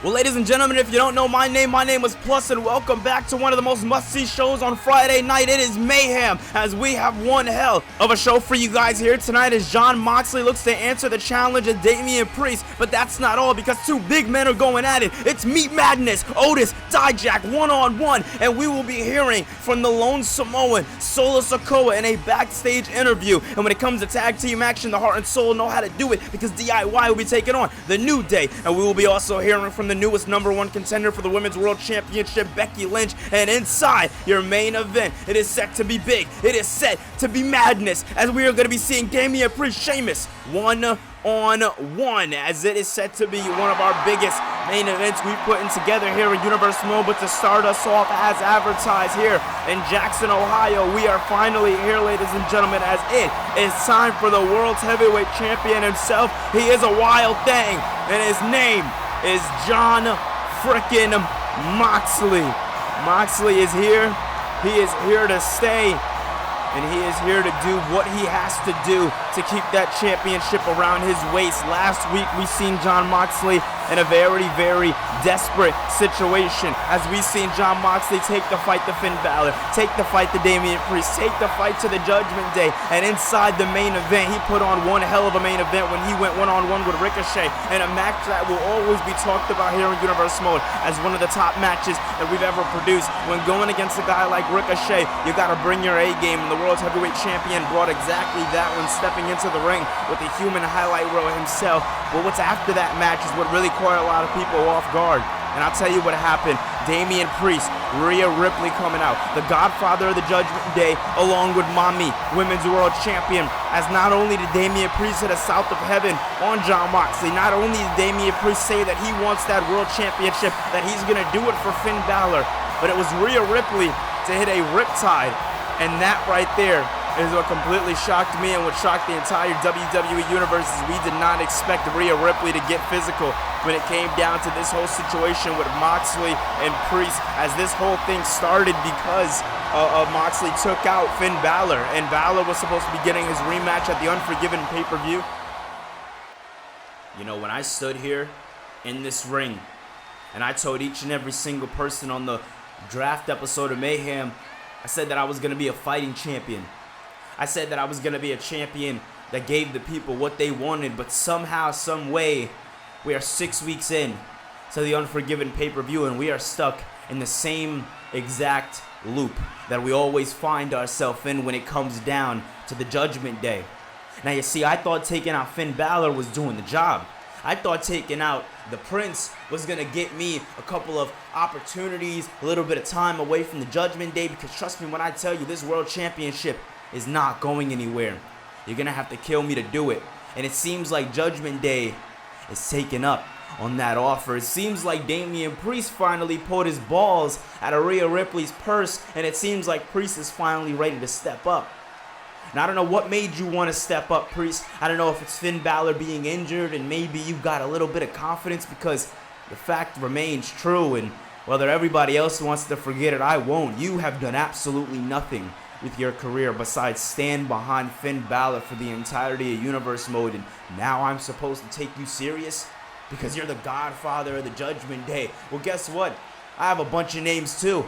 Well, ladies and gentlemen, if you don't know my name is Plus, and welcome back to one of the most must-see shows on Friday night. It is Mayhem, as we have one hell of a show for you guys here tonight as Jon Moxley looks to answer the challenge of Damian Priest. But that's not all, because two big men are going at it. It's Meat Madness, Otis, Dijak, one-on-one, and we will be hearing from the lone Samoan, Sikoa, in a backstage interview. And when it comes to tag team action, the Heart and Soul know how to do it, because DIY will be taking on the New Day. And we will be also hearing from the newest #1 contender for the Women's World Championship, Becky Lynch. And inside your main event, it is set to be big. It is set to be madness, as we are going to be seeing Damian Priest, Sheamus, one-on-one, as it is set to be one of our biggest main events we've put in together here at Universal Mode. But to start us off, as advertised here in Jackson, Ohio, we are finally here, ladies and gentlemen, as it is time for the World's Heavyweight Champion himself. He is a wild thing, and his name is Jon frickin' Moxley. Moxley is here. He is here to stay, and he is here to do what he has to do to keep that championship around his waist. Last week we seen Jon Moxley in a very, very desperate situation, as we seen Jon Moxley take the fight to Finn Balor, take the fight to Damian Priest, take the fight to the Judgment Day, and inside the main event, he put on one hell of a main event when he went one-on-one with Ricochet, in a match that will always be talked about here in Universal Mode as one of the top matches that we've ever produced. When going against a guy like Ricochet, you gotta bring your A game, and the World Heavyweight Champion brought exactly that when stepping into the ring with the human highlight reel himself. But what's after that match is what really caught a lot of people off guard. And I'll tell you what happened. Damian Priest, Rhea Ripley coming out, the Godfather of the Judgment Day, along with Mommy, Women's World Champion, as not only did Damian Priest hit a south of heaven on Jon Moxley, not only did Damian Priest say that he wants that World Championship, that he's going to do it for Finn Balor, but it was Rhea Ripley to hit a riptide, and that right there is what completely shocked me and what shocked the entire WWE Universe, is we did not expect Rhea Ripley to get physical when it came down to this whole situation with Moxley and Priest, as this whole thing started because Moxley took out Finn Balor, and Balor was supposed to be getting his rematch at the Unforgiven pay-per-view. You know, when I stood here in this ring and I told each and every single person on the draft episode of Mayhem, I said that I was going to be a fighting champion. I said that I was going to be a champion that gave the people what they wanted, but somehow, some way, we are 6 weeks in to the Unforgiven pay-per-view, and we are stuck in the same exact loop that we always find ourselves in when it comes down to the Judgment Day. Now, you see, I thought taking out Finn Balor was doing the job. I thought taking out the Prince was going to get me a couple of opportunities, a little bit of time away from the Judgment Day, because trust me when I tell you, this World Championship is not going anywhere. You're gonna have to kill me to do it. And it seems like Judgment Day is taking up on that offer. It seems like Damian Priest finally pulled his balls out of Rhea Ripley's purse, and it seems like Priest is finally ready to step up. Now, I don't know what made you want to step up, Priest. I don't know if it's Finn Balor being injured and maybe you got a little bit of confidence, because the fact remains true, and whether everybody else wants to forget it, I won't. You have done absolutely nothing with your career besides stand behind Finn Balor for the entirety of Universe Mode, and now I'm supposed to take you serious because you're the Godfather of the Judgment Day. Well, guess what? I have a bunch of names too.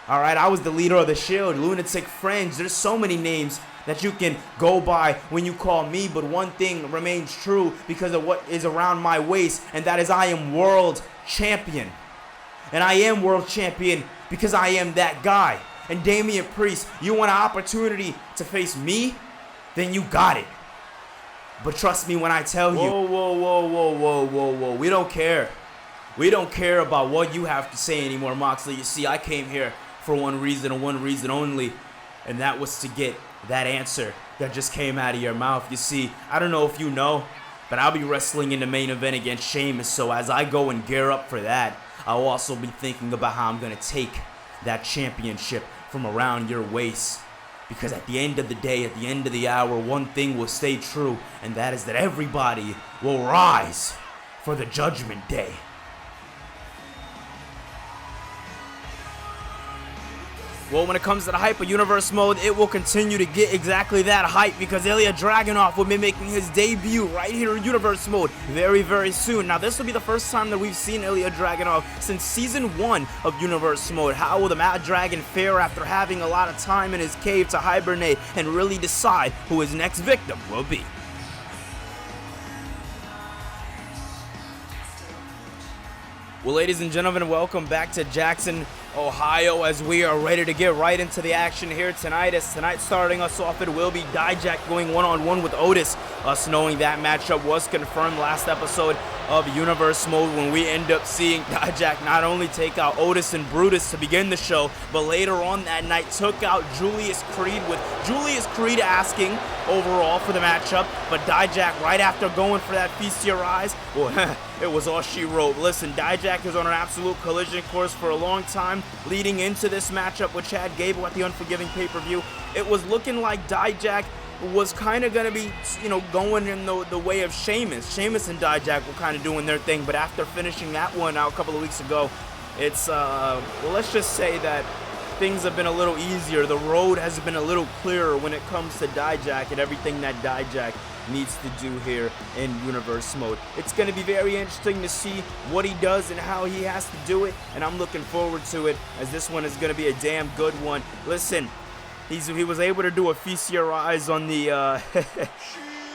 Alright, I was the leader of the Shield, Lunatic Fringe. There's so many names that you can go by when you call me, but one thing remains true because of what is around my waist, and that is I am World Champion. And I am World Champion because I am that guy. And Damian Priest, you want an opportunity to face me? Then you got it. But trust me when I tell you. Whoa. We don't care. We don't care about what you have to say anymore, Moxley. You see, I came here for one reason and one reason only, and that was to get that answer that just came out of your mouth. You see, I don't know if you know, but I'll be wrestling in the main event against Sheamus. So as I go and gear up for that, I'll also be thinking about how I'm going to take that championship from around your waist. Because at the end of the day, at the end of the hour, one thing will stay true, and that is that everybody will rise for the Judgment Day. Well, when it comes to the hype of Universe Mode, it will continue to get exactly that hype because Ilya Dragunov will be making his debut right here in Universe Mode very, very soon. Now, this will be the first time that we've seen Ilya Dragunov since Season 1 of Universe Mode. How will the Mad Dragon fare after having a lot of time in his cave to hibernate and really decide who his next victim will be? Well, ladies and gentlemen, welcome back to Jackson, Ohio, as we are ready to get right into the action here tonight. As tonight starting us off, it will be Dijak going one-on-one with Otis. Us knowing that matchup was confirmed last episode of Universe Mode when we end up seeing Dijak not only take out Otis and Brutus to begin the show, but later on that night took out Julius Creed, with Julius Creed asking overall for the matchup, but Dijak right after going for that feast your eyes, well, it was all she wrote. Listen, Dijak is on an absolute collision course for a long time leading into this matchup with Chad Gable at the Unforgiving pay-per-view. It was looking like Dijak was kind of going to be, going in the way of Sheamus. Sheamus and Dijak were kind of doing their thing, but after finishing that one out a couple of weeks ago, it's, well, let's just say that things have been a little easier. The road has been a little clearer when it comes to Dijak and everything that Dijak needs to do here in Universe Mode. It's going to be very interesting to see what he does and how he has to do it, and I'm looking forward to it, as this one is going to be a damn good one. Listen, he was able to do a feast your eyes on the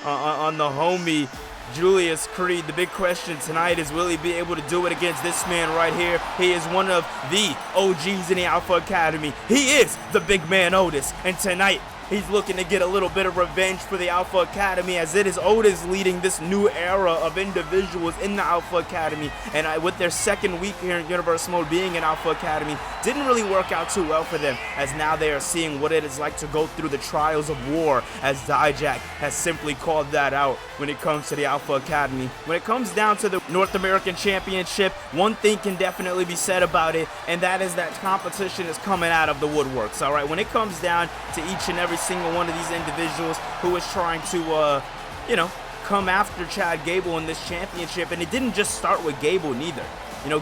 on the homie Julius Creed. The big question tonight is, will he be able to do it against this man right here? He is one of the OGs in the Alpha Academy. He is the big man Otis, and tonight he's looking to get a little bit of revenge for the Alpha Academy, as it is Otis leading this new era of individuals in the Alpha Academy. And with their second week here in Universe Mode being in Alpha Academy, didn't really work out too well for them, as now they are seeing what it is like to go through the trials of war, as Dijak has simply called that out when it comes to the Alpha Academy. When it comes down to the North American Championship, one thing can definitely be said about it, and that is that competition is coming out of the woodworks, all right? When it comes down to each and every single one of these individuals who is trying to, come after Chad Gable in this championship, and it didn't just start with Gable neither.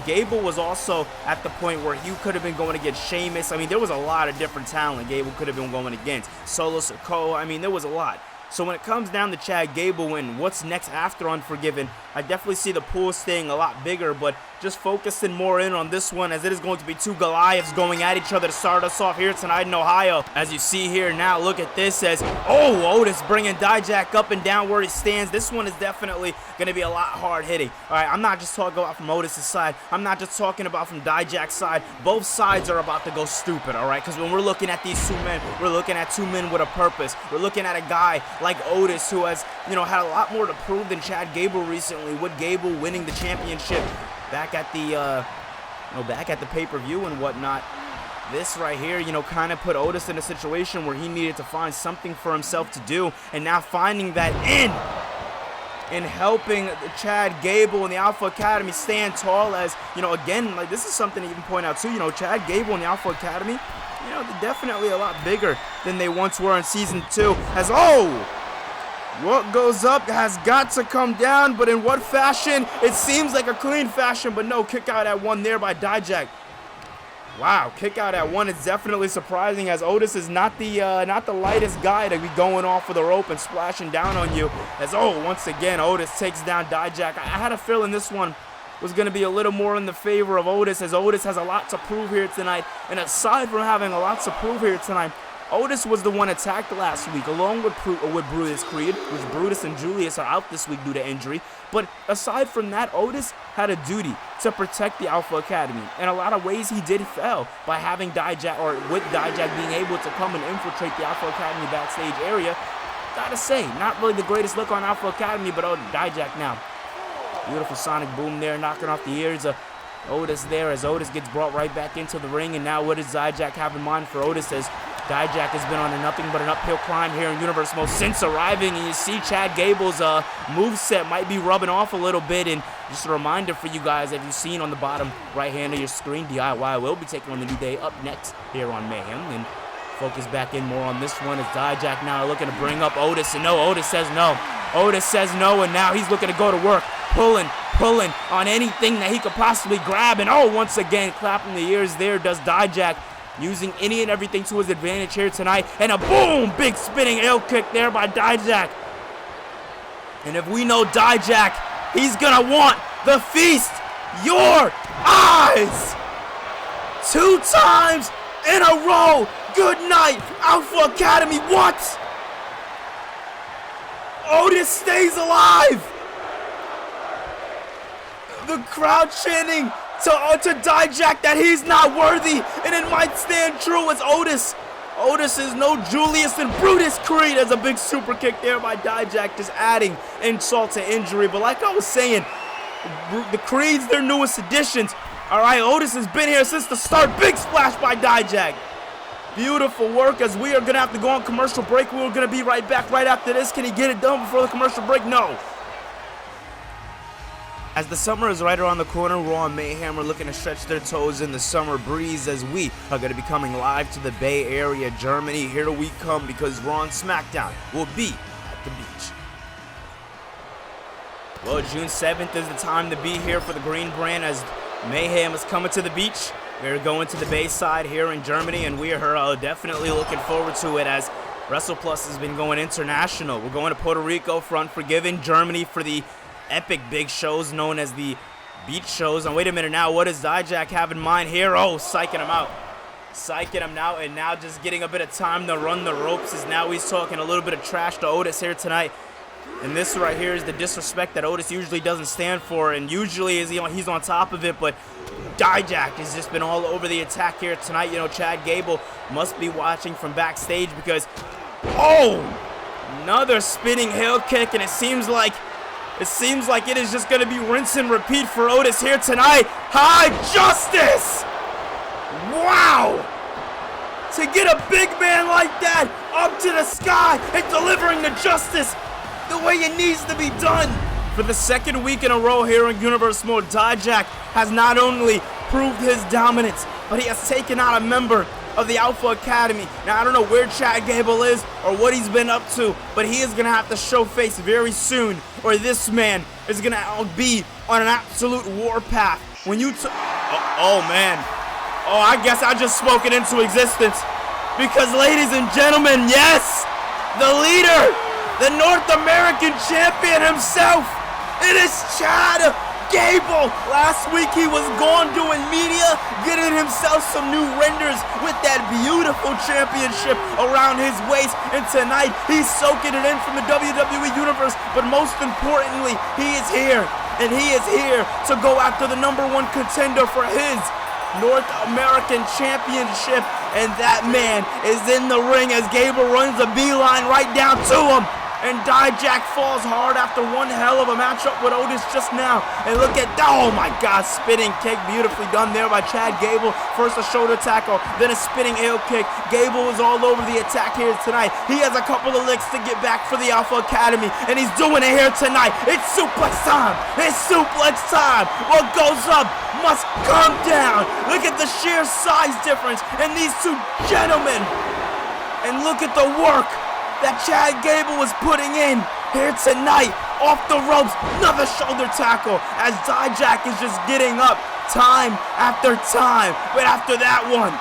Gable was also at the point where he could have been going against Sheamus. I mean, there was a lot of different talent Gable could have been going against. Solo Sikoa, I mean, there was a lot. So when it comes down to Chad Gable and what's next after Unforgiven, I definitely see the pool staying a lot bigger, but just focusing more in on this one, as it is going to be two Goliaths going at each other to start us off here tonight in Ohio. As you see here now, look at this, as, Otis bringing Dijak up and down where he stands. This one is definitely going to be a lot hard hitting. All right, I'm not just talking about from Otis' side. I'm not just talking about from Dijak's side. Both sides are about to go stupid, all right? Because when we're looking at these two men, we're looking at two men with a purpose. We're looking at a guy like Otis, who has, had a lot more to prove than Chad Gable recently, with Gable winning the championship back at the pay-per-view and whatnot. This right here, kind of put Otis in a situation where he needed to find something for himself to do, and now finding that in helping Chad Gable and the Alpha Academy stand tall, as, again, like, this is something to even point out too, Chad Gable and the Alpha Academy, they're definitely a lot bigger than they once were in Season 2, as, what goes up has got to come down, but in what fashion? It seems like a clean fashion, but no, kick out at one there by Dijak. Wow, kick out at one is definitely surprising, as Otis is not the lightest guy to be going off of the rope and splashing down on you. As, once again, Otis takes down Dijak. I had a feeling this one was going to be a little more in the favor of Otis, as Otis has a lot to prove here tonight. And aside from having a lot to prove here tonight, Otis was the one attacked last week, along with Brutus Creed, which Brutus and Julius are out this week due to injury. But aside from that, Otis had a duty to protect the Alpha Academy. In a lot of ways, he did fail by having Dijak, or with Dijak being able to come and infiltrate the Alpha Academy backstage area. Gotta say, not really the greatest look on Alpha Academy, but Dijak now. Beautiful sonic boom there, knocking off the ears of Otis there, as Otis gets brought right back into the ring. And now what does Dijak have in mind for Otis, as Dijak has been on a nothing but an uphill climb here in Universe Mode since arriving, and you see Chad Gable's moveset might be rubbing off a little bit. And just a reminder for you guys, if you've seen on the bottom right hand of your screen, DIY will be taking on the New Day up next here on Mayhem. And focus back in more on this one, as Dijak now looking to bring up Otis, and no, Otis says no. Otis says no, and now he's looking to go to work, pulling on anything that he could possibly grab. And once again, clapping the ears there does Dijak. using any and everything to his advantage here tonight. And a boom! Big spinning heel kick there by Dijak. And if we know Dijak, he's gonna want the feast your eyes. 2 times in a row. Good night, Alpha Academy. What? Otis stays alive. The crowd chanting to Dijak that he's not worthy, and it might stand true as Otis. Otis is no Julius and Brutus Creed as a big super kick there by Dijak, just adding insult to injury. But like I was saying, the Creeds, their newest additions. All right, Otis has been here since the start. Big splash by Dijak. Beautiful work as we are going to have to go on commercial break. We're going to be right back right after this. Can he get it done before the commercial break? No. As the summer is right around the corner, Raw and Mayhem are looking to stretch their toes in the summer breeze as we are going to be coming live to the Bay Area, Germany. Here we come because Raw and SmackDown will be at the beach. Well, June 7th is the time to be here for the Green Brand as Mayhem is coming to the beach. We're going to the Bayside here in Germany, and we are definitely looking forward to it as Wrestlepluss has been going international. We're going to Puerto Rico for Unforgiven, Germany for the epic big shows known as the beach shows. And wait a minute now, what does Dijak have in mind here? Oh, psyching him out. Psyching him out, and now just getting a bit of time to run the ropes as now he's talking a little bit of trash to Otis here tonight. And this right here is the disrespect that Otis usually doesn't stand for, and usually he's on top of it, but Dijak has just been all over the attack here tonight. You know, Chad Gable must be watching from backstage because, oh, another spinning heel kick, and it seems like it is just going to be rinse and repeat for Otis here tonight. High Justice! Wow! To get a big man like that up to the sky and delivering the justice the way it needs to be done. For the second week in a row here in Universe Mode, Dijak has not only proved his dominance, but he has taken out a member of the Alpha Academy. Now, I don't know where Chad Gable is or what he's been up to, but he is going to have to show face very soon, or this man is going to be on an absolute warpath. When you oh man. Oh, I guess I just spoke it into existence. Because, ladies and gentlemen, yes, the leader, the North American champion himself, it is Chad Gable. Last week he was gone doing media, getting himself some new renders with that beautiful championship around his waist. And tonight he's soaking it in from the WWE Universe. But most importantly, he is here. And he is here to go after the #1 contender for his North American Championship. And that man is in the ring as Gable runs a beeline right down to him. And Dijak falls hard after one hell of a matchup with Otis just now. And look at, oh my God, spinning kick, beautifully done there by Chad Gable. First a shoulder tackle, then a spinning heel kick. Gable is all over the attack here tonight. He has a couple of licks to get back for the Alpha Academy, and he's doing it here tonight. It's suplex time. It's suplex time. What goes up must come down. Look at the sheer size difference in these two gentlemen. And look at the work that Chad Gable was putting in here tonight. Off the ropes, another shoulder tackle as Dijak is just getting up time after time. But after that one,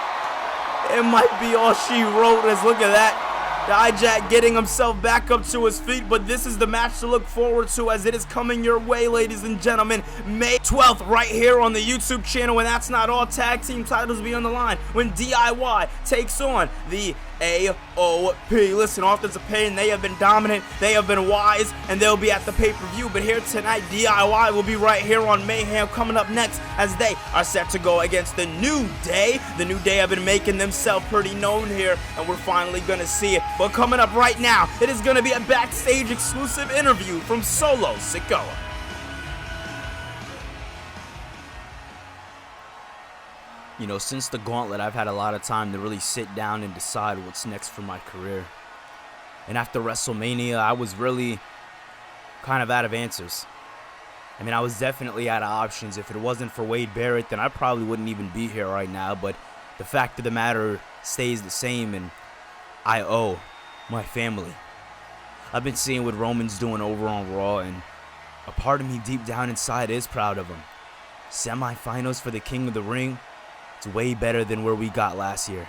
it might be all she wrote. As look at that. Dijak getting himself back up to his feet, but this is the match to look forward to as it is coming your way, ladies and gentlemen. May 12th, right here on the YouTube channel, and that's not all. Tag team titles will be on the line when DIY takes on the AOP. Listen, Authors of Pain, they have been dominant, they have been wise, and they'll be at the pay-per-view. But here tonight, DIY will be right here on Mayhem coming up next as they are set to go against the New Day. The New Day have been making themselves pretty known here, and we're finally going to see it. But coming up right now, it is going to be a backstage exclusive interview from Solo Sikoa. You know, since the gauntlet, I've had a lot of time to really sit down and decide what's next for my career. And after WrestleMania, I was really kind of out of answers. I mean, I was definitely out of options. If it wasn't for Wade Barrett, then I probably wouldn't even be here right now. But the fact of the matter stays the same, and I owe my family. I've been seeing what Roman's doing over on Raw, and a part of me deep down inside is proud of him. Semi-finals for the King of the Ring. It's way better than where we got last year.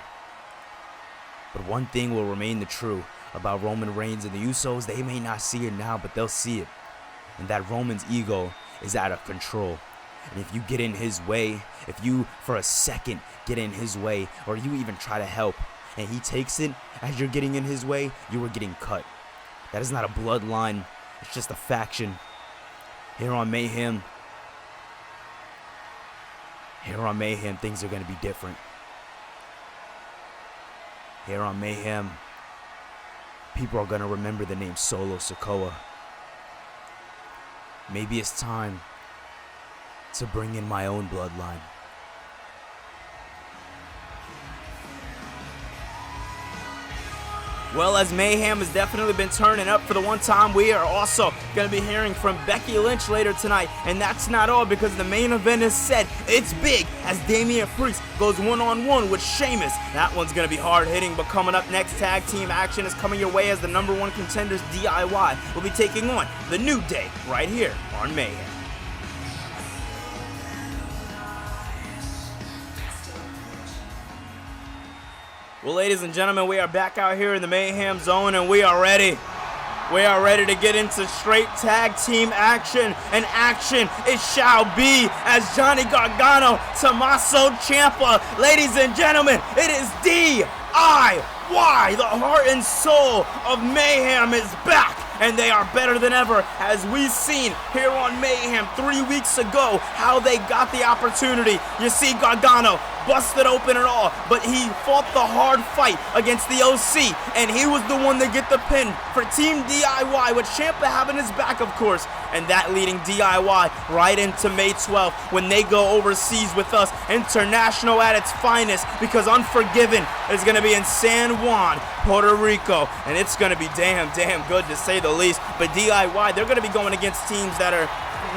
But one thing will remain the true about Roman Reigns and the Usos. They may not see it now, but they'll see it. And that Roman's ego is out of control. And if you get in his way, if you for a second get in his way, or you even try to help, and he takes it as you're getting in his way, you are getting cut. That is not a bloodline. It's just a faction. Here on Mayhem, things are going to be different. Here on Mayhem, people are going to remember the name Solo Sikoa. Maybe it's time to bring in my own bloodline. Well, as Mayhem has definitely been turning up for the one time, we are also going to be hearing from Becky Lynch later tonight. And that's not all, because the main event is set. It's big as Damian goes one-on-one with Sheamus. That one's going to be hard-hitting, but coming up next, tag team action is coming your way as the #1 contenders, DIY, will be taking on the New Day right here on Mayhem. Well, ladies and gentlemen, we are back out here in the Mayhem Zone, and we are ready. We are ready to get into straight tag team action, and action it shall be as Johnny Gargano, Tommaso Ciampa. Ladies and gentlemen, it is DIY. The heart and soul of Mayhem is back, and they are better than ever, as we've seen here on Mayhem 3 weeks ago how they got the opportunity. You see Gargano busted open and all, but he fought the hard fight against the OC, and he was the one to get the pin for Team DIY, with Ciampa having his back, of course, and that leading DIY right into May 12th when they go overseas with us, international at its finest, because Unforgiven is going to be in San Juan, Puerto Rico, and it's going to be damn good to say the least. But DIY, they're going to be going against teams that are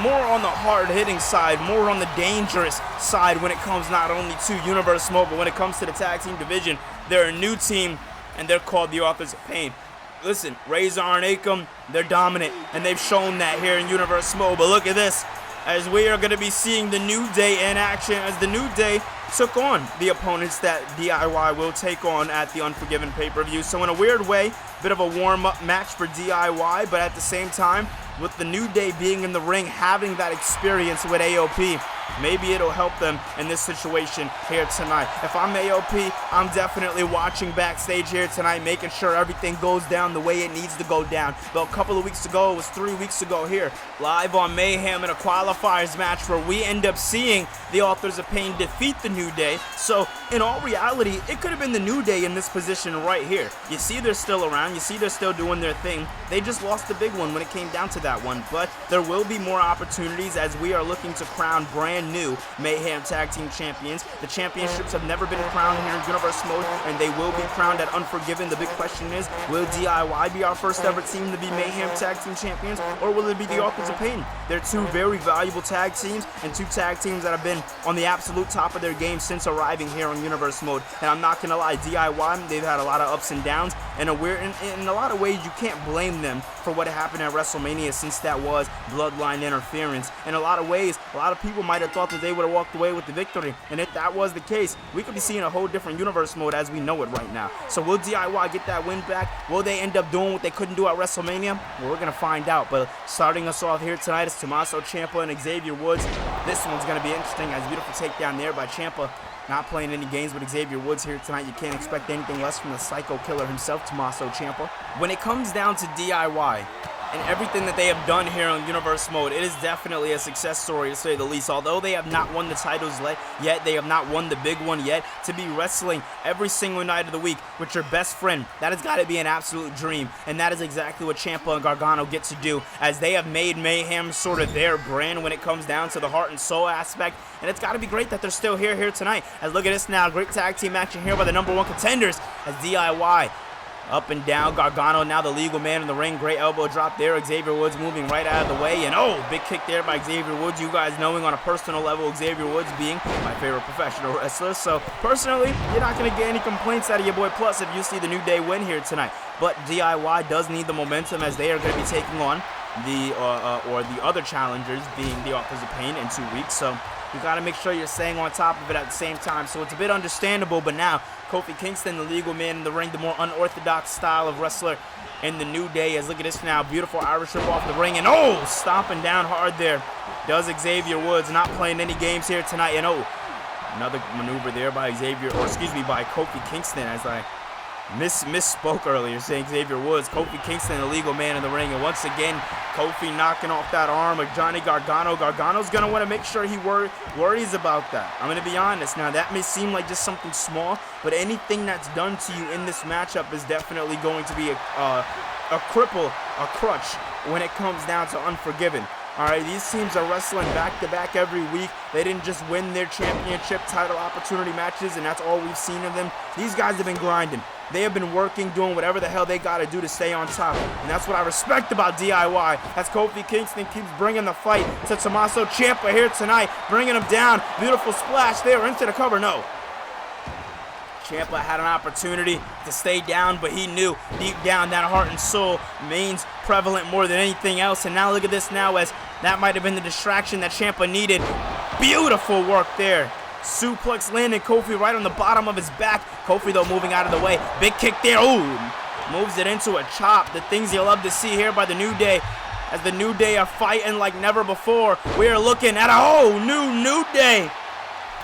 more on the hard-hitting side, more on the dangerous side when it comes not only to Universe Mode, but when it comes to the tag team division. They're a new team, and they're called the Authors of Pain. Listen, Razor and Akam, they're dominant, and they've shown that here in Universe Mode. But look at this, as we are going to be seeing the New Day in action, as the New Day took on the opponents that DIY will take on at the Unforgiven pay-per-view. So in a weird way, bit of a warm-up match for DIY, but at the same time, with the New Day being in the ring, having that experience with AOP, maybe it'll help them in this situation here tonight. If I'm AOP, I'm definitely watching backstage here tonight, making sure everything goes down the way it needs to go down. But a couple of weeks ago, it was 3 weeks ago here, live on Mayhem in a qualifiers match where we end up seeing the Authors of Pain defeat the New Day. So in all reality, it could have been the New Day in this position right here. You see they're still around, you see they're still doing their thing. They just lost the big one when it came down to that one, but there will be more opportunities as we are looking to crown brand new Mayhem Tag Team Champions. The championships have never been crowned here in Universe Mode, and they will be crowned at Unforgiven. The big question is, will DIY be our first ever team to be Mayhem Tag Team Champions, or will it be the Authors of Pain? They're two very valuable tag teams, and two tag teams that have been on the absolute top of their game since arriving here on Universe Mode. And I'm not gonna lie, DIY, they've had a lot of ups and downs, and in a lot of ways you can't blame them for what happened at WrestleMania, since that was bloodline interference. In a lot of ways, a lot of people might have thought that they would have walked away with the victory, and if that was the case, we could be seeing a whole different Universe Mode as we know it right now. So will DIY get that win back? Will they end up doing what they couldn't do at WrestleMania? Well, we're gonna find out. But starting us off here tonight is Tommaso Ciampa and Xavier Woods. This one's gonna be interesting, as beautiful takedown there by Ciampa. Not playing any games with Xavier Woods here tonight. You can't expect anything less from the Psycho Killer himself, Tommaso Ciampa. When it comes down to DIY and everything that they have done here on Universe Mode, it is definitely a success story, to say the least. Although they have not won the titles yet, they have not won the big one yet, to be wrestling every single night of the week with your best friend, that has got to be an absolute dream. And that is exactly what Ciampa and Gargano get to do, as they have made Mayhem sort of their brand when it comes down to the heart and soul aspect. And it's got to be great that they're still here tonight. As look at this now, great tag team action here by the #1 contenders, as DIY up and down. Gargano now the legal man in the ring. Great elbow drop there. Xavier Woods moving right out of the way. And oh, big kick there by Xavier Woods. You guys knowing on a personal level, Xavier Woods being my favorite professional wrestler. So personally, you're not going to get any complaints out of your boy Plus if you see the New Day win here tonight. But DIY does need the momentum, as they are going to be taking on the other challengers, being the Authors of Pain, in 2 weeks. So You got to make sure you're staying on top of it at the same time. So it's a bit understandable, but now Kofi Kingston, the legal man in the ring, the more unorthodox style of wrestler in the New Day. As look at this now, beautiful Irish whip off the ring, and oh, stomping down hard there. Does Xavier Woods, not playing any games here tonight, and oh, another maneuver there by by Kofi Kingston, as I misspoke earlier saying Xavier Woods. Kofi Kingston, the legal man in the ring, and once again, Kofi knocking off that arm of Johnny Gargano. Gargano's going to want to make sure he worries about that. I'm going to be honest. Now, that may seem like just something small, but anything that's done to you in this matchup is definitely going to be a crutch when it comes down to Unforgiven. All right, these teams are wrestling back-to-back every week. They didn't just win their championship title opportunity matches, and that's all we've seen of them. These guys have been grinding. They have been working, doing whatever the hell they got to do to stay on top. And that's what I respect about DIY, as Kofi Kingston keeps bringing the fight to Tommaso Ciampa here tonight, bringing him down. Beautiful splash there into the cover. No. Ciampa had an opportunity to stay down, but he knew deep down that heart and soul means prevalent more than anything else. And now look at this now, as that might have been the distraction that Ciampa needed. Beautiful work there. Suplex landing Kofi right on the bottom of his back. Kofi, though, moving out of the way. Big kick there. Ooh, moves it into a chop. The things you love to see here by the New Day, as the New Day are fighting like never before. We are looking at a whole New Day.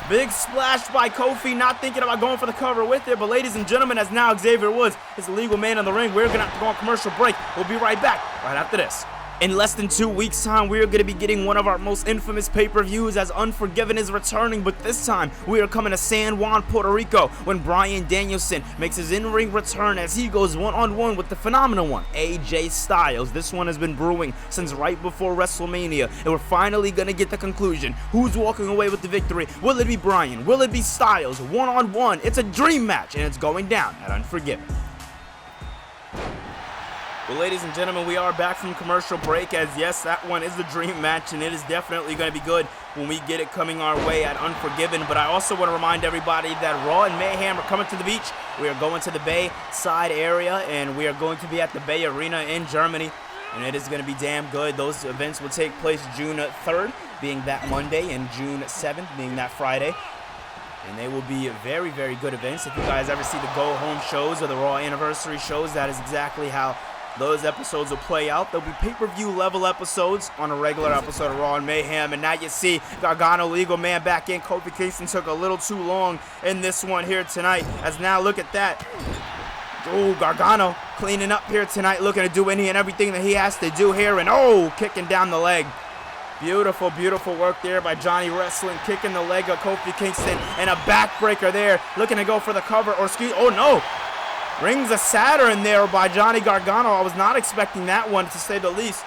Big splash by Kofi, not thinking about going for the cover with it. But ladies and gentlemen, as now Xavier Woods is the legal man in the ring, we're going to have to go on commercial break. We'll be right back right after this. In less than 2 weeks' time, we are going to be getting one of our most infamous pay-per-views, as Unforgiven is returning, but this time we are coming to San Juan, Puerto Rico, when Bryan Danielson makes his in-ring return as he goes one-on-one with the phenomenal one, AJ Styles. This one has been brewing since right before WrestleMania, and we're finally going to get the conclusion. Who's walking away with the victory? Will it be Bryan? Will it be Styles? One-on-one. It's a dream match, and it's going down at Unforgiven. Well, ladies and gentlemen, we are back from commercial break, as yes, that one is the dream match, and it is definitely going to be good when we get it coming our way at Unforgiven. But I also want to remind everybody that Raw and Mayhem are coming to the beach. We are going to the Bay side area, and we are going to be at the Bay Arena in Germany, and it is going to be damn good. Those events will take place June 3rd, being that Monday, and June 7th, being that Friday. And they will be very, very good events. If you guys ever see the go-home shows or the Raw anniversary shows, that is exactly how those episodes will play out. There'll be pay-per-view level episodes on a regular episode of Raw and Mayhem. And now you see Gargano, legal man, back in. Kofi Kingston took a little too long in this one here tonight. As now look at that. Oh, Gargano cleaning up here tonight, looking to do any and everything that he has to do here. And oh, kicking down the leg. Beautiful, beautiful work there by Johnny Wrestling, kicking the leg of Kofi Kingston. And a backbreaker there, looking to go for the cover. Oh no. Rings of Saturn there by Johnny Gargano. I was not expecting that one, to say the least.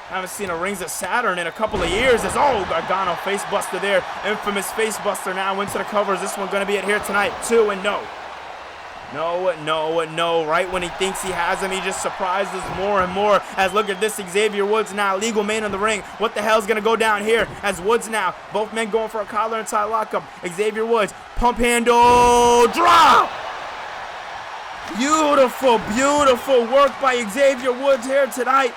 Haven't seen a Rings of Saturn in a couple of years. As oh, Gargano facebuster there. Infamous facebuster now into the covers. This one going to be it here tonight. 2 and no. No. Right when he thinks he has him, he just surprises more and more. As look at this, Xavier Woods now, legal man in the ring. What the hell's going to go down here? As Woods now, both men going for a collar and tie lockup. Xavier Woods, pump handle, drop! Beautiful, beautiful work by Xavier Woods here tonight.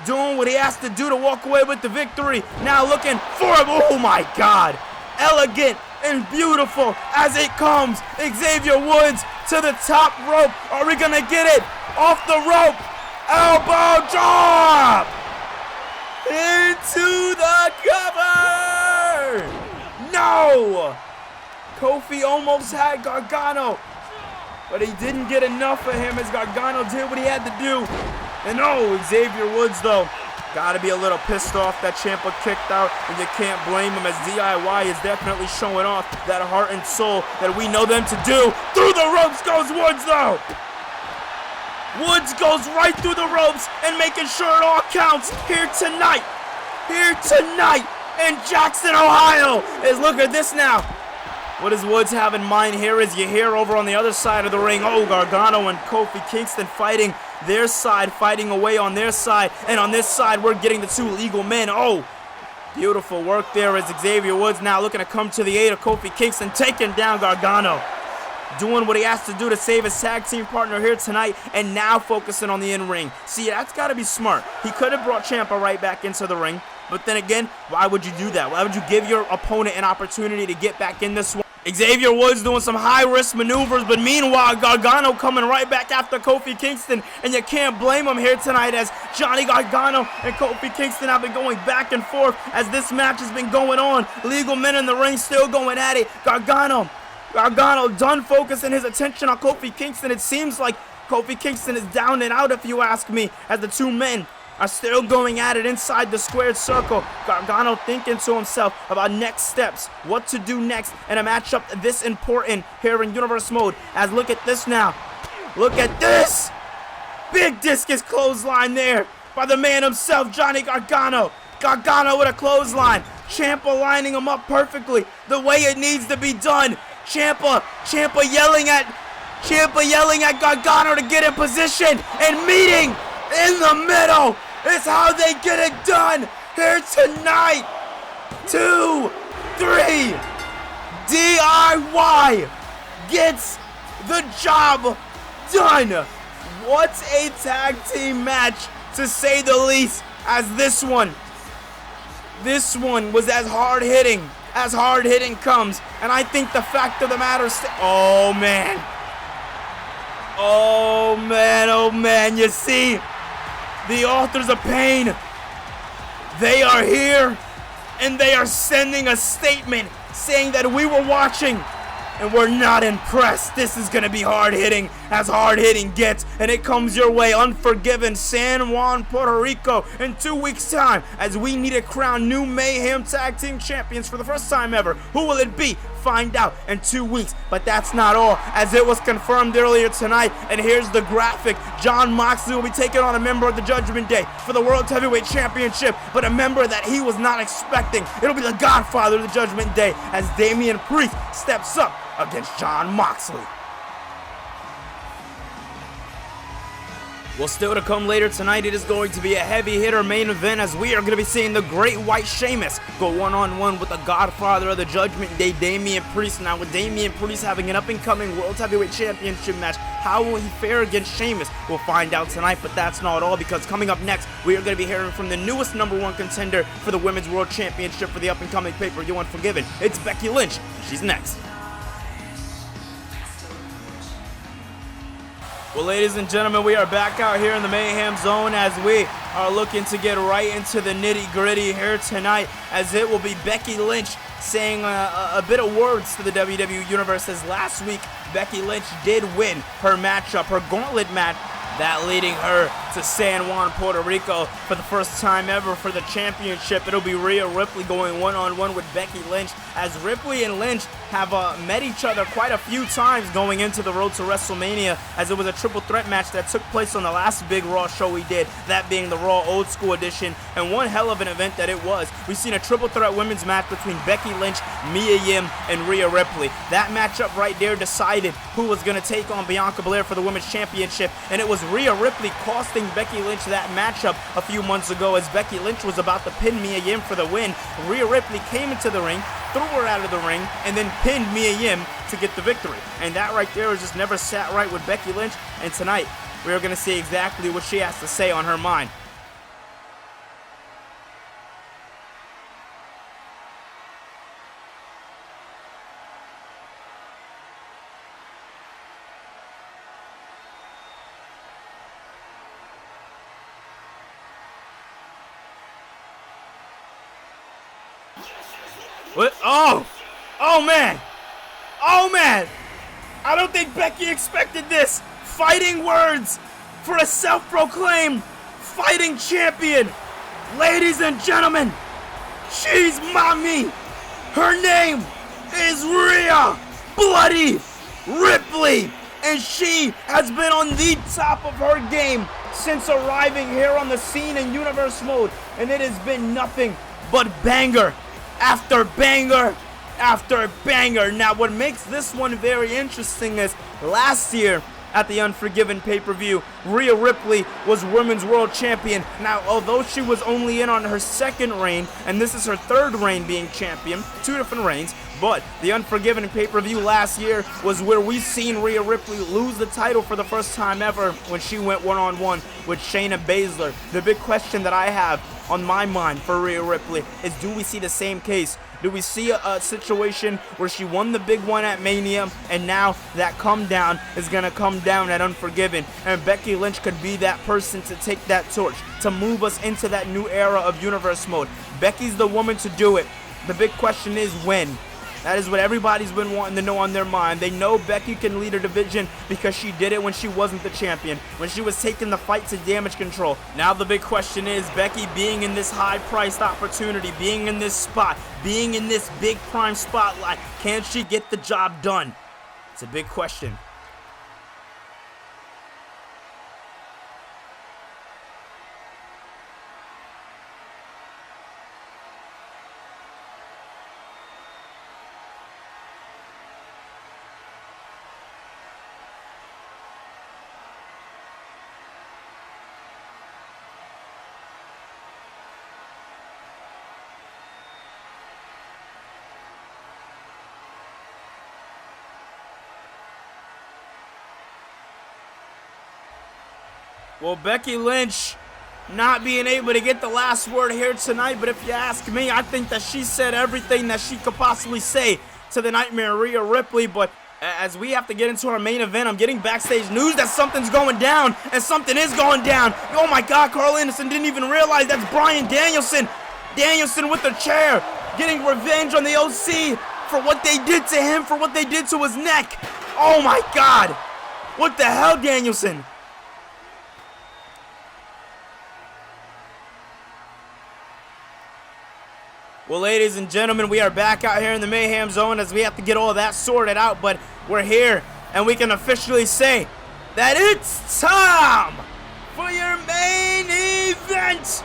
Doing what he has to do to walk away with the victory. Now looking for him. Oh my God. Elegant and beautiful as it comes. Xavier Woods to the top rope. Are we going to get it? Off the rope. Elbow drop. Into the cover. No. Kofi almost had Gargano, but he didn't get enough of him, as Gargano did what he had to do. And oh, Xavier Woods, though, got to be a little pissed off that Ciampa kicked out, and you can't blame him, as DIY is definitely showing off that heart and soul that we know them to do. Through the ropes goes Woods, though. Woods goes right through the ropes and making sure it all counts here tonight. Here tonight in Jackson, Ohio. Is look at this now. What does Woods have in mind here? As you hear over on the other side of the ring, oh, Gargano and Kofi Kingston fighting their side, fighting away on their side. And on this side, we're getting the two legal men. Oh, beautiful work there as Xavier Woods now looking to come to the aid of Kofi Kingston, taking down Gargano. doing what he has to do to save his tag team partner here tonight, and now focusing on the in-ring. See, that's got to be smart. He could have brought Ciampa right back into the ring, but then again, why would you do that? Why would you give your opponent an opportunity to get back in this one? Xavier Woods doing some high-risk maneuvers, but meanwhile, Gargano coming right back after Kofi Kingston, and you can't blame him here tonight as Johnny Gargano and Kofi Kingston have been going back and forth as this match has been going on. Legal men in the ring still going at it. Gargano done focusing his attention on Kofi Kingston. It seems like Kofi Kingston is down and out, if you ask me, as the two men are still going at it inside the squared circle. Gargano thinking to himself about next steps, what to do next in a matchup this important here in Universe Mode. As look at this now. Look at this. Big discus clothesline there by the man himself, Johnny Gargano. Gargano with a clothesline. Ciampa lining him up perfectly the way it needs to be done. Ciampa yelling at Gargano to get in position, and meeting in the middle is how they get it done here tonight. 2, 3. DIY gets the job done. What a tag team match, to say the least, as this one was as hard-hitting comes. And I think the fact of the matter is, oh man, you see, the authors of pain, they are here, and they are sending a statement saying that we were watching and we're not impressed. This is going to be hard-hitting as hard-hitting gets, and it comes your way. Unforgiven San Juan, Puerto Rico in 2 weeks' time, as we need to crown new Mayhem Tag Team Champions for the first time ever. Who will it be? Find out in 2 weeks. But that's not all, as it was confirmed earlier tonight, and here's the graphic. Jon Moxley will be taking on a member of the Judgment Day for the World Heavyweight Championship, but a member that he was not expecting. It'll be the Godfather of the Judgment Day, as Damian Priest steps up against Jon Moxley. Well, still to come later tonight, it is going to be a heavy hitter main event, as we are going to be seeing the Great White Sheamus go one-on-one with the Godfather of the Judgment Day, Damian Priest. Now, with Damian Priest having an up-and-coming World Heavyweight Championship match, how will he fare against Sheamus? We'll find out tonight, but that's not all, because coming up next, we are going to be hearing from the newest #1 contender for the Women's World Championship for the up-and-coming pay-per-view Unforgiven. It's Becky Lynch. She's next. Well, ladies and gentlemen, we are back out here in the Mayhem Zone as we are looking to get right into the nitty-gritty here tonight, as it will be Becky Lynch saying a bit of words to the WWE Universe, as last week Becky Lynch did win her matchup, her gauntlet match, that leading her to San Juan, Puerto Rico for the first time ever for the championship. It'll be Rhea Ripley going one-on-one with Becky Lynch, as Ripley and Lynch have met each other quite a few times going into the road to WrestleMania, as it was a triple threat match that took place on the last big Raw show we did, that being the Raw Old School Edition, and one hell of an event that it was. We've seen a triple threat women's match between Becky Lynch, Mia Yim, and Rhea Ripley. That matchup right there decided who was going to take on Bianca Belair for the Women's Championship, and it was Rhea Ripley costing Becky Lynch that matchup a few months ago, as Becky Lynch was about to pin Mia Yim for the win. Rhea Ripley came into the ring, threw her out of the ring, and then pinned Mia Yim to get the victory. And that right there was just never sat right with Becky Lynch, and tonight we are going to see exactly what she has to say on her mind. What? Oh man! I don't think Becky expected this. Fighting words for a self-proclaimed fighting champion. Ladies and gentlemen, she's mommy. Her name is Rhea Bloody Ripley, and she has been on the top of her game since arriving here on the scene in Universe Mode, and it has been nothing but banger after banger after banger. Now, what makes this one very interesting is last year at the Unforgiven pay-per-view. Rhea Ripley was Women's World Champion. Now, although she was only in on her second reign, and this is her third reign being champion, 2 different reigns, but the Unforgiven pay-per-view last year was where we seen Rhea Ripley lose the title for the first time ever when she went one-on-one with Shayna Baszler. The big question that I have on my mind for Rhea Ripley is, do we see the same case? Do we see a situation where she won the big one at Mania, and now that come down is going to come down at Unforgiven, and Becky Lynch could be that person to take that torch, to move us into that new era of Universe Mode? Becky's the woman to do it. The big question is when. That is what everybody's been wanting to know on their mind. They know Becky can lead her division because she did it when she wasn't the champion, when she was taking the fight to Damage Control. Now the big question is, Becky being in this high-priced opportunity, being in this spot, being in this big prime spotlight, can she get the job done? It's a big question. Well, Becky Lynch not being able to get the last word here tonight, but if you ask me, I think that she said everything that she could possibly say to the Nightmare Rhea Ripley. But as we have to get into our main event, I'm getting backstage news that something's going down, and something is going down. Oh my God, Carl Anderson didn't even realize that's Bryan Danielson. Danielson with the chair, getting revenge on the OC for what they did to him, for what they did to his neck. Oh my God, what the hell, Danielson? Well, ladies and gentlemen, we are back out here in the Mayhem Zone as we have to get all that sorted out, but we're here, and we can officially say that it's time for your main event.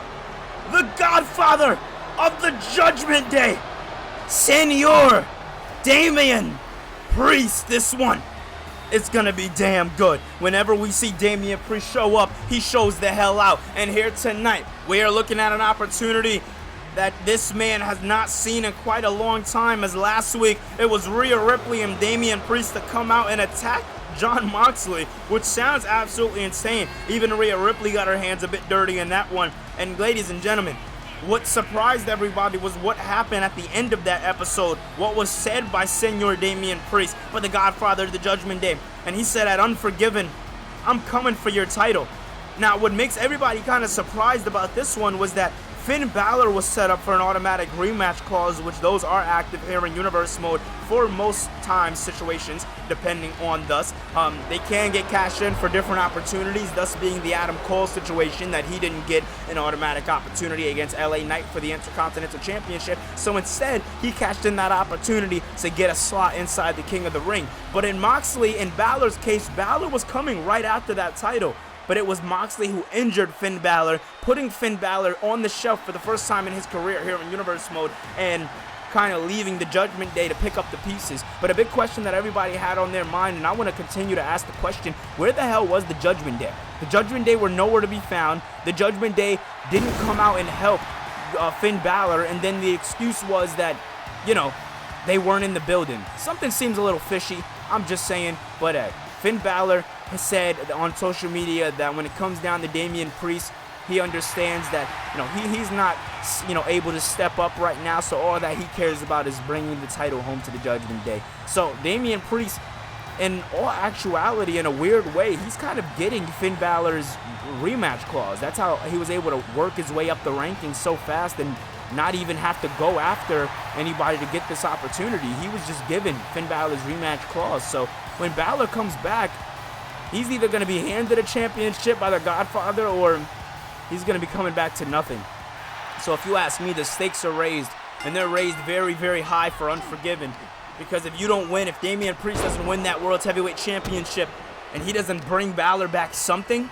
The Godfather of the Judgment Day, Senor Damian Priest. This one, it's gonna be damn good. Whenever we see Damian Priest show up, he shows the hell out. And here tonight, we are looking at an opportunity that this man has not seen in quite a long time, as last week it was Rhea Ripley and Damian Priest to come out and attack Jon Moxley, which sounds absolutely insane. Even Rhea Ripley got her hands a bit dirty in that one. And ladies and gentlemen, what surprised everybody was what happened at the end of that episode, what was said by Senor Damian Priest, for the Godfather of the Judgment Day. And he said at Unforgiven, "I'm coming for your title." Now, what makes everybody kind of surprised about this one was that Finn Balor was set up for an automatic rematch clause, which those are active here in Universe Mode for most times situations, depending on thus. They can get cashed in for different opportunities, thus being the Adam Cole situation that he didn't get an automatic opportunity against LA Knight for the Intercontinental Championship. So instead, he cashed in that opportunity to get a slot inside the King of the Ring. But in Moxley, in Balor's case, Balor was coming right after that title. But it was Moxley who injured Finn Balor, putting Finn Balor on the shelf for the first time in his career here in Universe Mode, and kind of leaving the Judgment Day to pick up the pieces. But a big question that everybody had on their mind, and I want to continue to ask the question, where the hell was the Judgment Day? The Judgment Day were nowhere to be found. The Judgment Day didn't come out and help Finn Balor, and then the excuse was that, you know, they weren't in the building. Something seems a little fishy, I'm just saying, but Finn Balor has said on social media that when it comes down to Damian Priest, he understands that, you know, he's not, you know, able to step up right now, so all that he cares about is bringing the title home to the Judgment Day. So Damian Priest, in all actuality, in a weird way, he's kind of getting Finn Balor's rematch clause. That's how he was able to work his way up the rankings so fast and not even have to go after anybody to get this opportunity. He was just given Finn Balor's rematch clause. So when Balor comes back, he's either going to be handed a championship by the Godfather, or he's going to be coming back to nothing. So if you ask me, the stakes are raised, and they're raised very, very high for Unforgiven. Because if you don't win, if Damian Priest doesn't win that World Heavyweight Championship, and he doesn't bring Balor back something,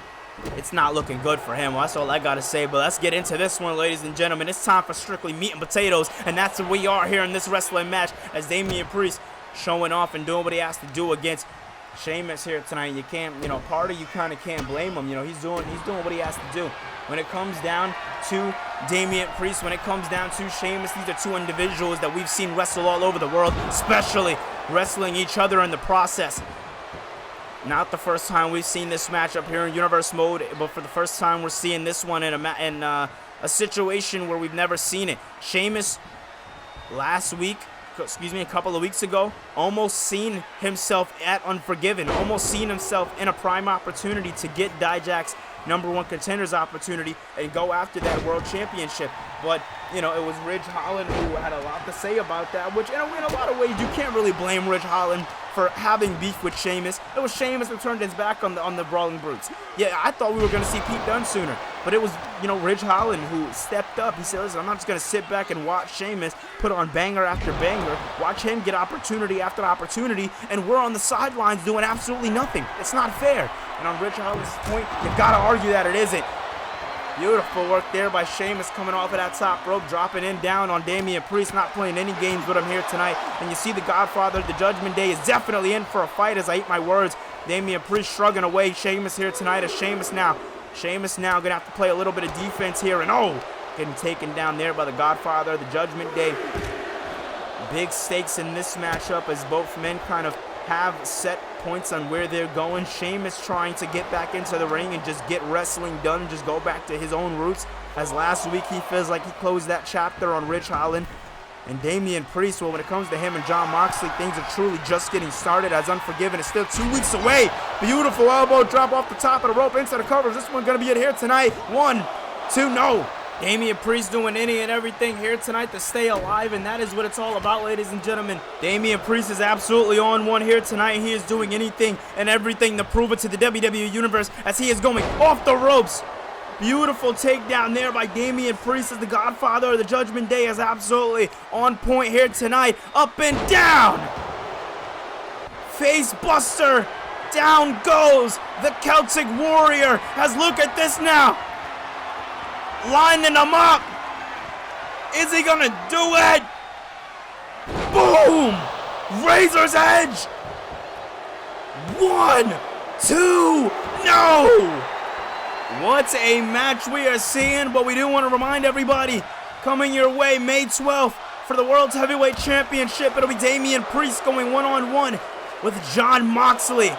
it's not looking good for him. Well, that's all I got to say. But let's get into this one, ladies and gentlemen. It's time for strictly meat and potatoes, and that's what we are here in this wrestling match, as Damian Priest showing off and doing what he has to do against Sheamus here tonight. You can't, part of you kind of can't blame him. He's doing what he has to do. When it comes down to Damian Priest, when it comes down to Sheamus, these are two individuals that we've seen wrestle all over the world, especially wrestling each other in the process. Not the first time we've seen this matchup here in Universe Mode, but for the first time we're seeing this one in a situation where we've never seen it. Sheamus a couple of weeks ago, almost seen himself at Unforgiven, almost seen himself in a prime opportunity to get Dijak's #1 contenders opportunity and go after that world championship. But, it was Ridge Holland who had a lot to say about that, which in a lot of ways you can't really blame Ridge Holland for having beef with Sheamus. It was Sheamus who turned his back on the Brawling Brutes. Yeah, I thought we were going to see Pete Dunne sooner, but it was, Ridge Holland who stepped up. He said, listen, I'm not just going to sit back and watch Sheamus put on banger after banger, watch him get opportunity after opportunity, and we're on the sidelines doing absolutely nothing. It's not fair. And on Ridge Holland's point, you got to argue that it isn't. Beautiful work there by Sheamus coming off of that top rope, dropping in down on Damian Priest, not playing any games with him here tonight. And you see the Godfather, the Judgment Day, is definitely in for a fight, as I eat my words. Damian Priest shrugging away Sheamus here tonight as Sheamus now going to have to play a little bit of defense here. And getting taken down there by the Godfather, the Judgment Day. Big stakes in this matchup as both men kind of have set points on where they're going. Sheamus trying to get back into the ring and just get wrestling done, just go back to his own roots, as last week he feels like he closed that chapter on Ridge Holland. And Damian Priest, well, when it comes to him and Jon Moxley, things are truly just getting started, as Unforgiven is still 2 weeks away. Beautiful elbow drop off the top of the rope into the covers. This one going to be it here tonight. 1, 2, no. Damian Priest doing any and everything here tonight to stay alive, and that is what it's all about, ladies and gentlemen. Damian Priest is absolutely on one here tonight. He is doing anything and everything to prove it to the WWE Universe as he is going off the ropes. Beautiful takedown there by Damian Priest as the Godfather of the Judgment Day is absolutely on point here tonight. Up and down. Face buster. Down goes the Celtic Warrior. As look at this now. Lining them up. Is he gonna do it? Boom! Razor's Edge. 1, 2, no! What a match we are seeing, but we do want to remind everybody, coming your way May 12th for the World Heavyweight Championship, it'll be Damian Priest going one-on-one with Jon Moxley,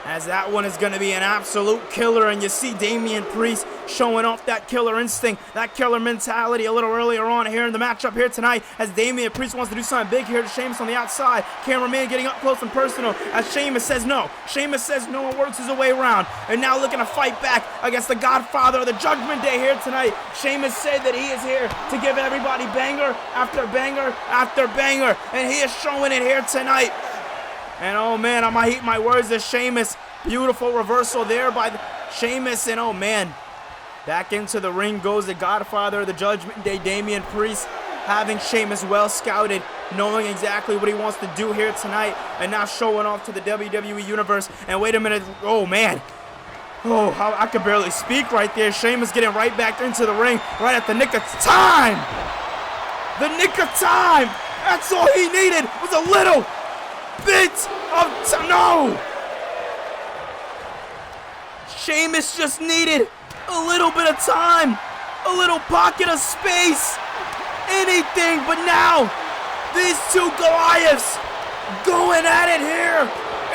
as that one is going to be an absolute killer. And you see Damian Priest showing off that killer instinct, that killer mentality a little earlier on here in the matchup here tonight, as Damian Priest wants to do something big here to Sheamus on the outside. Cameraman getting up close and personal as Sheamus says no. Sheamus says no and works his way around. And now looking to fight back against the Godfather of the Judgment Day here tonight. Sheamus said that he is here to give everybody banger after banger after banger, and he is showing it here tonight. And oh man, I might eat my words as Sheamus. Beautiful reversal there by Sheamus. And oh man, back into the ring goes the Godfather of the Judgment Day, Damian Priest, having Sheamus well scouted, knowing exactly what he wants to do here tonight, and now showing off to the WWE Universe. And wait a minute, oh man. Oh, I could barely speak right there. Sheamus getting right back into the ring, right at the nick of time. The nick of time. That's all he needed was a little bit of time. No! Sheamus just needed a little bit of time, a little pocket of space, anything. But now, these two Goliaths going at it here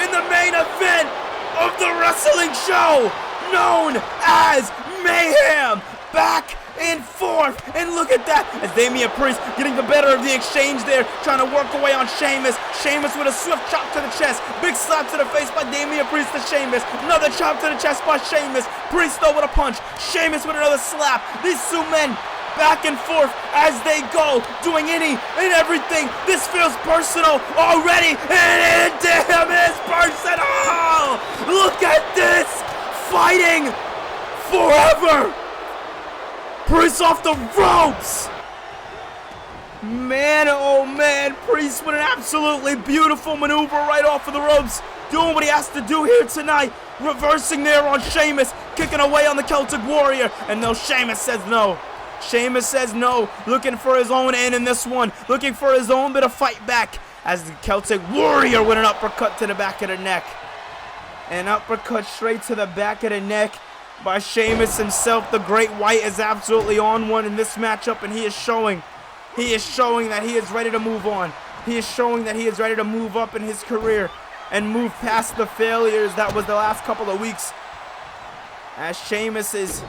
in the main event of the wrestling show known as Mayhem. Back and forth, and look at that as Damian Priest getting the better of the exchange there, trying to work away on Sheamus. Sheamus with a swift chop to the chest, big slap to the face by Damian Priest to Sheamus, another chop to the chest by Sheamus. Priest though with a punch, Sheamus with another slap. These two men back and forth as they go, doing any and everything. This feels personal already, and it damn is personal. Look at this, fighting forever. Priest off the ropes. Man, oh man, Priest with an absolutely beautiful maneuver right off of the ropes, doing what he has to do here tonight, reversing there on Sheamus, kicking away on the Celtic Warrior, and no, Sheamus says no. Sheamus says no, looking for his own end in this one, looking for his own bit of fight back, as the Celtic Warrior with an uppercut to the back of the neck. An uppercut straight to the back of the neck by Sheamus himself. The Great White is absolutely on one in this matchup, and he is showing that he is ready to move on. He is showing that he is ready to move up in his career and move past the failures that was the last couple of weeks. As Sheamus is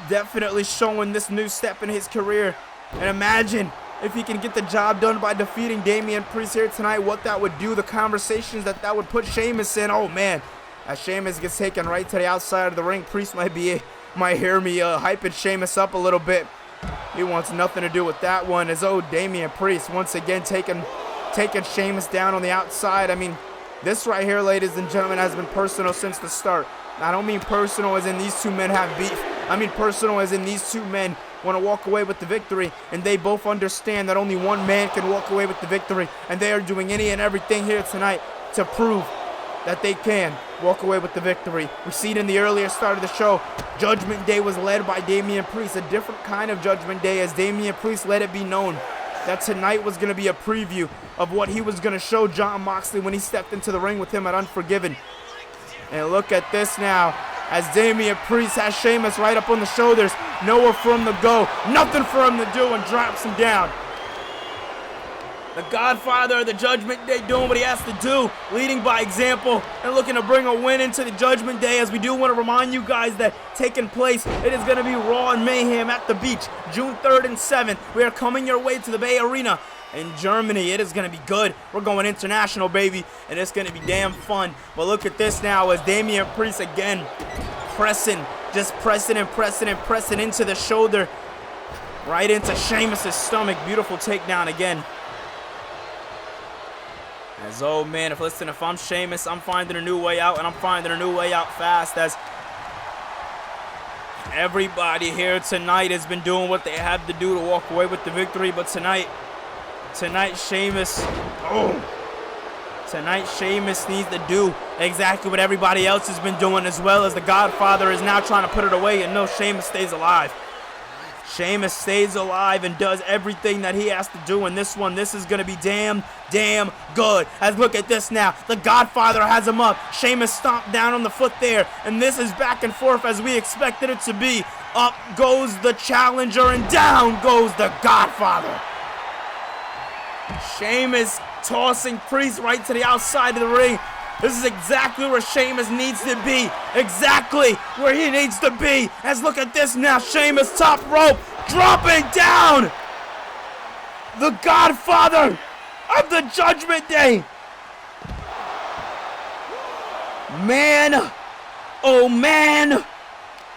definitely showing this new step in his career. And imagine if he can get the job done by defeating Damian Priest here tonight, what that would do, the conversations that would put Sheamus in. Oh man, as Sheamus gets taken right to the outside of the ring, Priest might hear me hyping Sheamus up a little bit. He wants nothing to do with that one, as Damian Priest once again taking Sheamus down on the outside. I mean, this right here, ladies and gentlemen, has been personal since the start. I don't mean personal as in these two men have beef. I mean personal as in these two men want to walk away with the victory, and they both understand that only one man can walk away with the victory, and they are doing any and everything here tonight to prove that they can walk away with the victory. We see it in the earlier start of the show. Judgment Day was led by Damian Priest, a different kind of Judgment Day, as Damian Priest let it be known that tonight was going to be a preview of what he was going to show Jon Moxley when he stepped into the ring with him at Unforgiven. And look at this now, as Damian Priest has Sheamus right up on the shoulders. Nowhere for him to go, nothing for him to do, and drops him down. The Godfather of the Judgment Day doing what he has to do, leading by example and looking to bring a win into the Judgment Day. As we do want to remind you guys that taking place, it is going to be Raw and Mayhem at the Beach, June 3rd and 7th. We are coming your way to the Bay Arena in Germany. It is going to be good. We're going international, baby, and it's going to be damn fun. But look at this now, as Damian Priest again pressing into the shoulder, right into Sheamus' stomach. Beautiful takedown again. As if I'm Sheamus, I'm finding a new way out, and I'm finding a new way out fast, as everybody here tonight has been doing what they have to do to walk away with the victory. But tonight Sheamus needs to do exactly what everybody else has been doing, as well as the Godfather is now trying to put it away. And no, Sheamus stays alive. Sheamus stays alive and does everything that he has to do in this one. This is going to be damn good. As look at this now. The Godfather has him up. Sheamus stomped down on the foot there. And this is back and forth as we expected it to be. Up goes the challenger and down goes the Godfather. Sheamus tossing Priest right to the outside of the ring. This is exactly where Sheamus needs to be. Exactly where he needs to be. As look at this now. Sheamus top rope. Dropping down. The Godfather of the Judgment Day. Man. Oh man.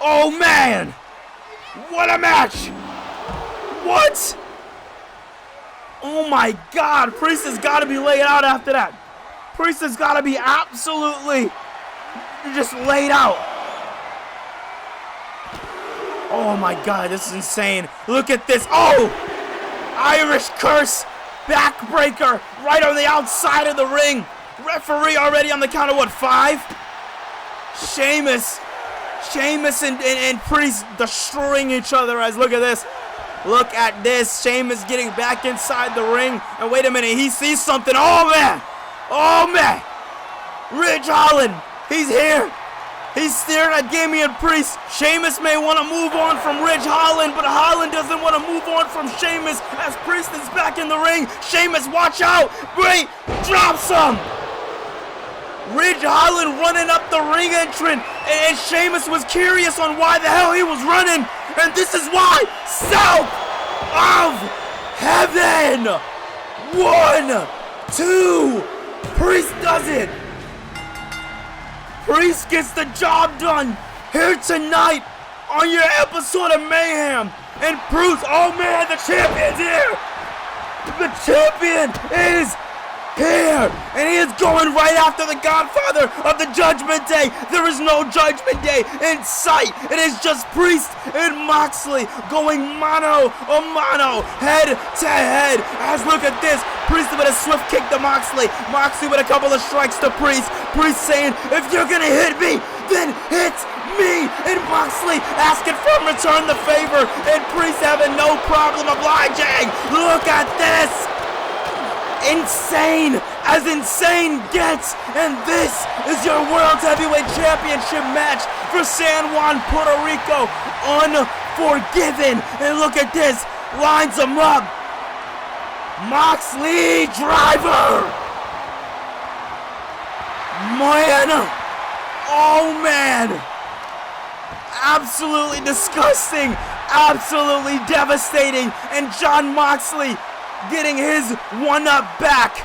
Oh man. What a match. What? Oh my God. Priest has got to be laid out after that. Priest has got to be absolutely just laid out. Oh my God, this is insane. Look at this. Oh! Irish curse. Backbreaker right on the outside of the ring. Referee already on the count of what, 5? Sheamus and Priest destroying each other. As look at this. Look at this. Sheamus getting back inside the ring. And wait a minute, he sees something. Oh man! Oh man! Ridge Holland, he's here. He's staring at Damian Priest. Sheamus may want to move on from Ridge Holland, but Holland doesn't want to move on from Sheamus as Priest is back in the ring. Sheamus, watch out! Wait, drops him! Ridge Holland running up the ring entrance, and Sheamus was curious on why the hell he was running, and this is why. South of Heaven! 1, 2, Priest does it! Priest gets the job done here tonight on your episode of Mayhem, and proves, oh man, the champion's here! The champion is here! And he is going right after the Godfather of the Judgment Day. There is no Judgment Day in sight. It is just Priest and Moxley going mano a mano, head to head. As look at this, Priest with a swift kick to Moxley. Moxley with a couple of strikes to Priest. Priest saying, if you're gonna hit me, then hit me. And Moxley asking for him to return the favor. And Priest having no problem obliging. Look at this. Insane as insane gets, and this is your World Heavyweight Championship match for San Juan, Puerto Rico. Unforgiven, and look at this, lines them up. Moxley driver. Man, oh man, absolutely disgusting, absolutely devastating, and Jon Moxley getting his one-up back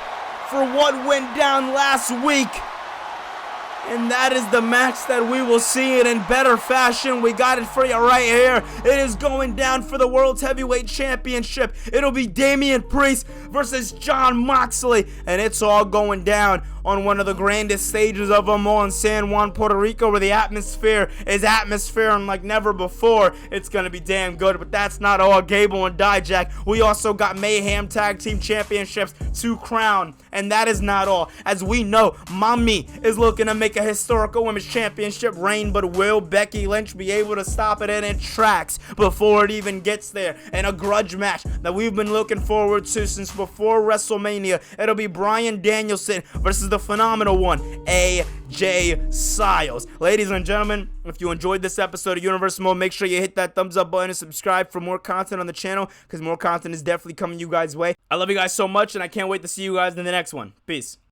for what went down last week. And that is the match that we will see it in better fashion. We got it for you right here. It is going down for the World Heavyweight Championship. It'll be Damian Priest versus Jon Moxley. And it's all going down on one of the grandest stages of them all in San Juan, Puerto Rico, where the atmosphere is atmosphere like never before. It's going to be damn good, but that's not all. Gable and Dijak. We also got Mayhem Tag Team Championships to crown, and that is not all. As we know, Mommy is looking to make a historical Women's Championship reign, but will Becky Lynch be able to stop it in its tracks before it even gets there? And a grudge match that we've been looking forward to since before WrestleMania. It'll be Bryan Danielson versus the phenomenal one, AJ Styles. Ladies and gentlemen, if you enjoyed this episode of Universe Mode, make sure you hit that thumbs up button and subscribe for more content on the channel, because more content is definitely coming you guys' way. I love you guys so much, and I can't wait to see you guys in the next one. Peace.